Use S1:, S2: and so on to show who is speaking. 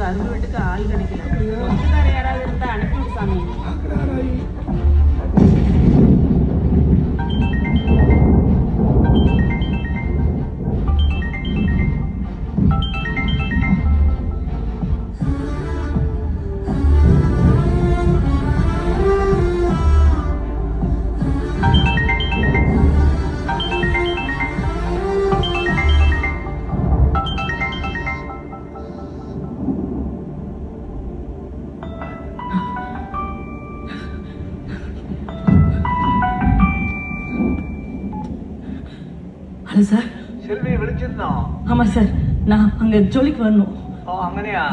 S1: அருள் வீட்டுக்கு ஆள் கிடைக்கல. சொந்தக்கார யாராவது இருந்தா அனுப்பிவிடு சாமி.
S2: Hello sir.
S3: செல்வி விழிச்சிருந்தோம்.
S2: ஆமாம் சார், நான் அங்கே ஜோலிக்கு வரணும்.
S3: ஓ, அங்கனையா?